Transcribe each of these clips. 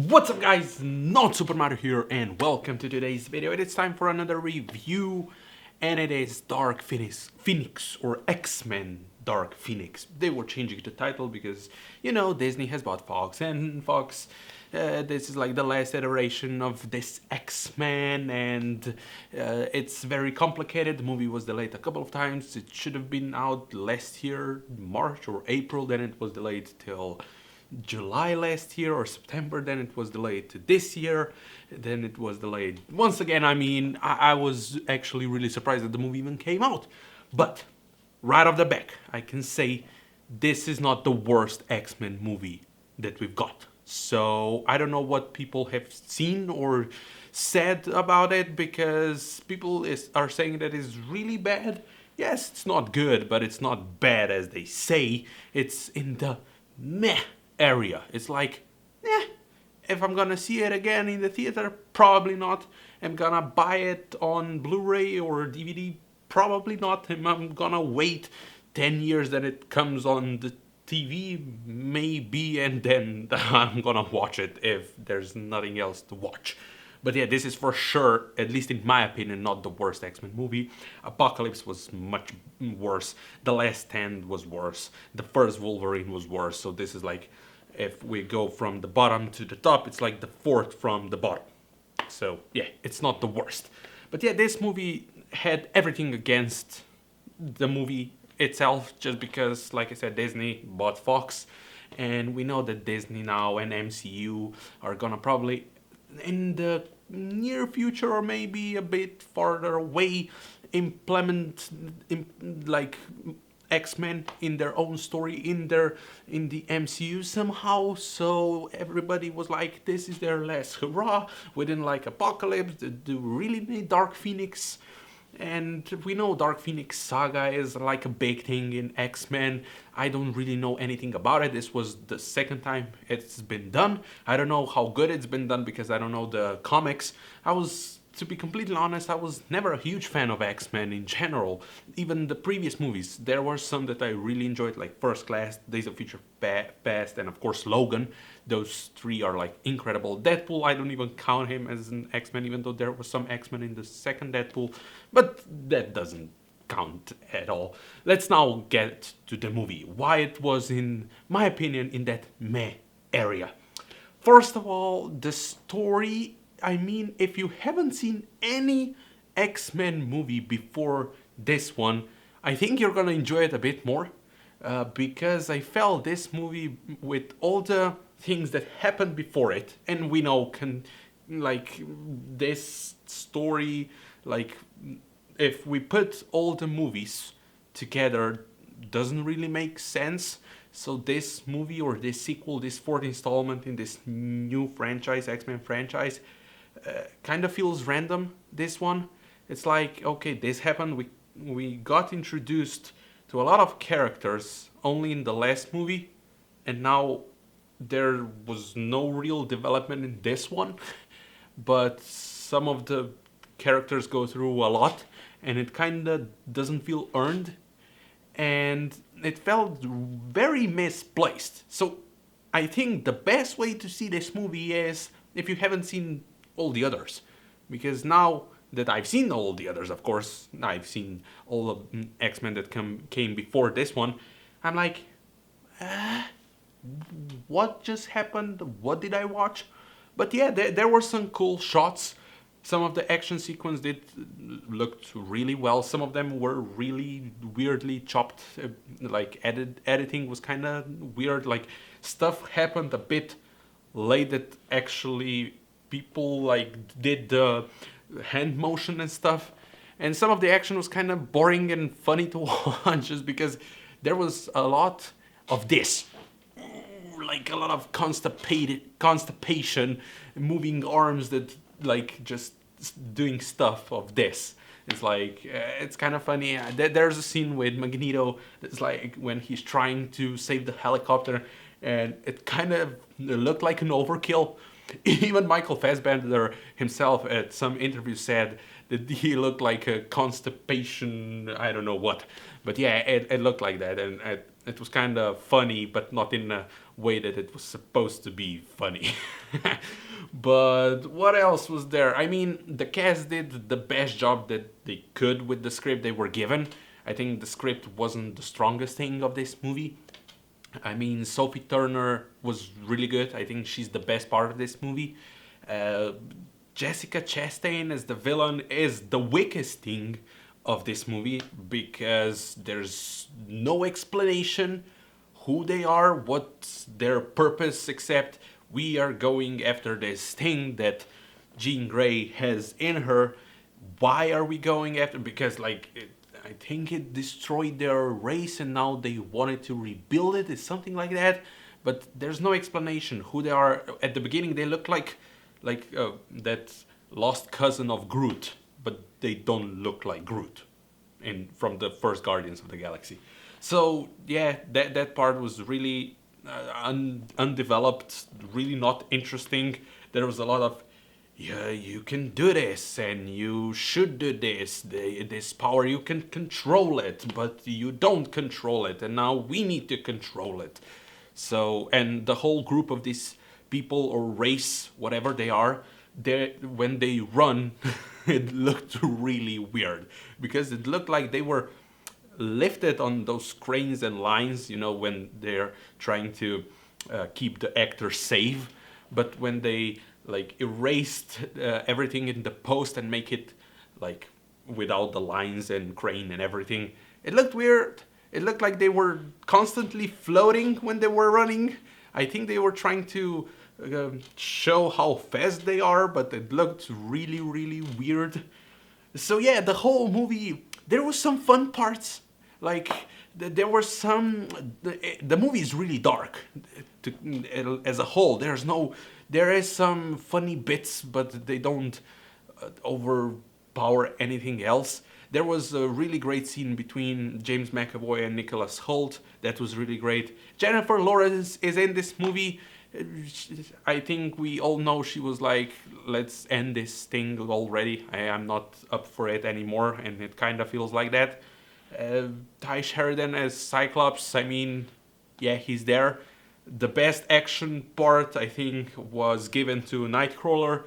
What's up guys, not Super Mario here and welcome to today's video. It is time for another review and it is Dark Phoenix or X-Men Dark Phoenix. They were changing the title because, you know, Disney has bought Fox and Fox, this is like the last iteration of this X-Men and it's very complicated. The movie was delayed a couple of times. It should have been out last year, March or April, then it was delayed till July last year or September, then it was delayed to this year, then it was delayed once again. I was actually really surprised that the movie even came out. But right off the back, I can say this is not the worst X-Men movie that we've got. So I don't know what people have seen or said about it, because people are saying that it's really bad. Yes, it's not good, but it's not bad as they say. It's in the meh area. It's like, if I'm gonna see it again in the theater, probably not. I'm gonna buy it on Blu-ray or DVD, probably not. I'm gonna wait 10 years that it comes on the TV, maybe, and then I'm gonna watch it if there's nothing else to watch. But yeah, this is for sure, at least in my opinion, not the worst X-Men movie. Apocalypse was much worse. The Last Stand was worse. The first Wolverine was worse. So this is like, if we go from the bottom to the top, it's like the fourth from the bottom. So yeah, it's not the worst. But yeah, this movie had everything against the movie itself, just because, like I said, Disney bought Fox. And we know that Disney now and MCU are gonna probably, in the near future or maybe a bit farther away, implement like X-Men in their own story in the MCU somehow. So everybody was like, this is their last hurrah. We didn't like Apocalypse. Do we really need Dark Phoenix? And we know Dark Phoenix saga is like a big thing in X-Men. I don't really know anything about it. This was the second time it's been done. I don't know how good it's been done because I don't know the comics. To be completely honest, I was never a huge fan of X-Men in general. Even the previous movies, there were some that I really enjoyed, like First Class, Days of Future Past, and of course Logan. Those three are like incredible. Deadpool, I don't even count him as an X-Men, even though there was some X-Men in the second Deadpool, but that doesn't count at all. Let's now get to the movie, why it was, in my opinion, in that meh area. First of all, the story. I mean, if you haven't seen any X-Men movie before this one, I think you're gonna enjoy it a bit more, because I felt this movie, with all the things that happened before it, and we know like this story, like if we put all the movies together, doesn't really make sense. So this movie, or this sequel, this fourth installment in this new franchise, X-Men franchise, kind of feels random. This one, it's like, okay, this happened. We got introduced to a lot of characters only in the last movie, and now there was no real development in this one. But some of the characters go through a lot, and it kind of doesn't feel earned, and it felt very misplaced. So I think the best way to see this movie is if you haven't seen all the others, because now that I've seen all the others, of course, I've seen all of X-Men that came before this one, I'm like, what just happened? What did I watch? But yeah, there were some cool shots. Some of the action sequence looked really well. Some of them were really weirdly chopped. Like editing was kind of weird. Like stuff happened a bit late that actually people like did the hand motion and stuff. And some of the action was kind of boring and funny to watch, just because there was a lot of this, like a lot of constipation, moving arms that like just doing stuff of this. It's like, it's kind of funny. There's a scene with Magneto that's like when he's trying to save the helicopter, and it kind of looked like an overkill. Even Michael Fassbender himself at some interview said that he looked like a constipation, I don't know what. But yeah, it looked like that, and it was kind of funny, but not in a way that it was supposed to be funny. But what else was there? I mean, the cast did the best job that they could with the script they were given. I think the script wasn't the strongest thing of this movie. I mean, Sophie Turner was really good. I think she's the best part of this movie. Uh, Jessica Chastain as the villain is the weakest thing of this movie because there's no explanation who they are, what's their purpose, except we are going after this thing that Jean Grey has in her. Why are we going after? Because I think it destroyed their race and now they wanted to rebuild it. It's something like that. But there's no explanation who they are. At the beginning, they look like that lost cousin of Groot, but they don't look like Groot from the first Guardians of the Galaxy. So yeah, that part was really undeveloped, really not interesting. There was a lot of, yeah, you can do this and you should do this. This power, you can control it, but you don't control it, and now we need to control it. So, and the whole group of these people or race, whatever they are, when they run, it looked really weird because it looked like they were lifted on those cranes and lines, when they're trying to keep the actor safe. But when they erased everything in the post and make it without the lines and crane and everything, it looked weird. It looked like they were constantly floating when they were running. I think they were trying to show how fast they are, but it looked really, really weird. So yeah, the whole movie, there was some fun parts. There were some. The movie is really dark as a whole. There is some funny bits, but they don't overpower anything else. There was a really great scene between James McAvoy and Nicholas Hoult. That was really great. Jennifer Lawrence is in this movie. I think we all know she was like, let's end this thing already. I am not up for it anymore, and it kind of feels like that. Ty Sheridan as Cyclops, I mean, yeah, he's there. The best action part, I think, was given to Nightcrawler.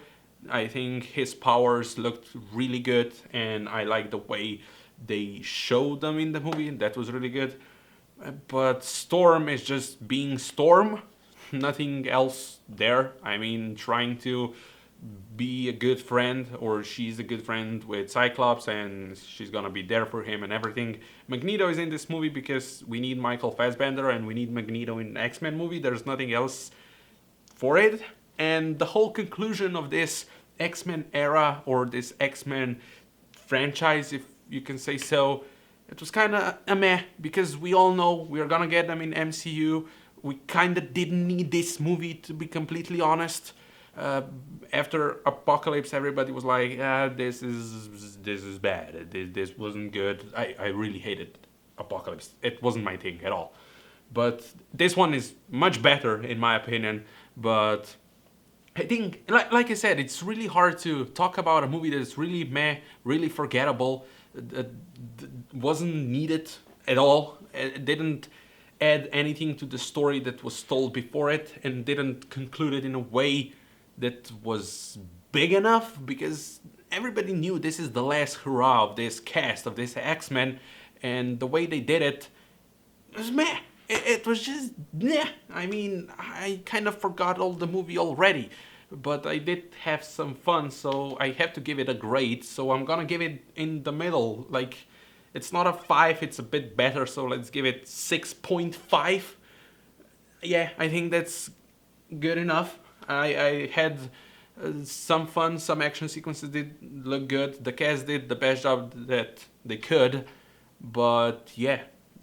I think his powers looked really good, and I like the way they showed them in the movie. That was really good. But Storm is just being Storm. Nothing else there. I mean, trying to be a good friend, or she's a good friend with Cyclops, and she's gonna be there for him and everything. Magneto is in this movie because we need Michael Fassbender and we need Magneto in an X-Men movie. There's nothing else for it. And the whole conclusion of this X-Men era, or this X-Men franchise, if you can say so, it was kind of a meh, because we all know we're gonna get them in MCU. We kind of didn't need this movie, to be completely honest. After Apocalypse, everybody was like, this is bad. This wasn't good. I really hated Apocalypse. It wasn't my thing at all. But this one is much better, in my opinion. But I think, like I said, it's really hard to talk about a movie that's really meh, really forgettable, wasn't needed at all. It didn't add anything to the story that was told before it, and didn't conclude it in a way that was big enough, because everybody knew this is the last hurrah of this cast, of this X-Men, and the way they did it was meh. It was just meh. I mean, I kind of forgot all the movie already, but I did have some fun, so I have to give it a grade, so I'm gonna give it in the middle. It's not a 5, it's a bit better, so let's give it 6.5. Yeah, I think that's good enough. I had some fun, some action sequences did look good. The cast did the best job that they could. But yeah,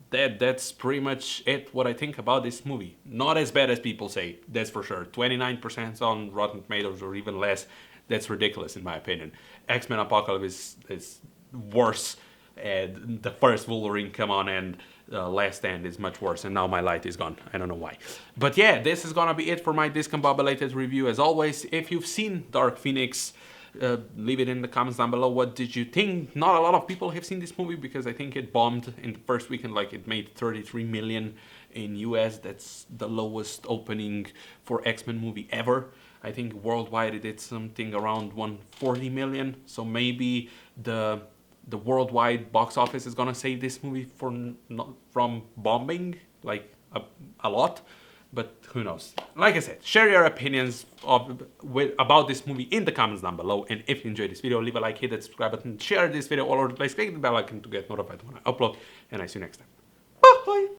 that's pretty much it, what I think about this movie. Not as bad as people say, that's for sure. 29% on Rotten Tomatoes or even less. That's ridiculous in my opinion. X-Men Apocalypse is worse. The first Wolverine come on, and Last Stand is much worse, and now my light is gone. I don't know why. But yeah, this is gonna be it for my discombobulated review. As always, if you've seen Dark Phoenix, leave it in the comments down below. What did you think? Not a lot of people have seen this movie because I think it bombed in the first weekend. It made 33 million in US, that's the lowest opening for X-Men movie ever. I think worldwide it did something around 140 million. So maybe the worldwide box office is gonna save this movie from bombing like a lot. But who knows? Like I said, share your opinions about this movie in the comments down below. And if you enjoyed this video, leave a like, hit that subscribe button, share this video all over the place, click the bell icon to get notified when I upload. And I see you next time.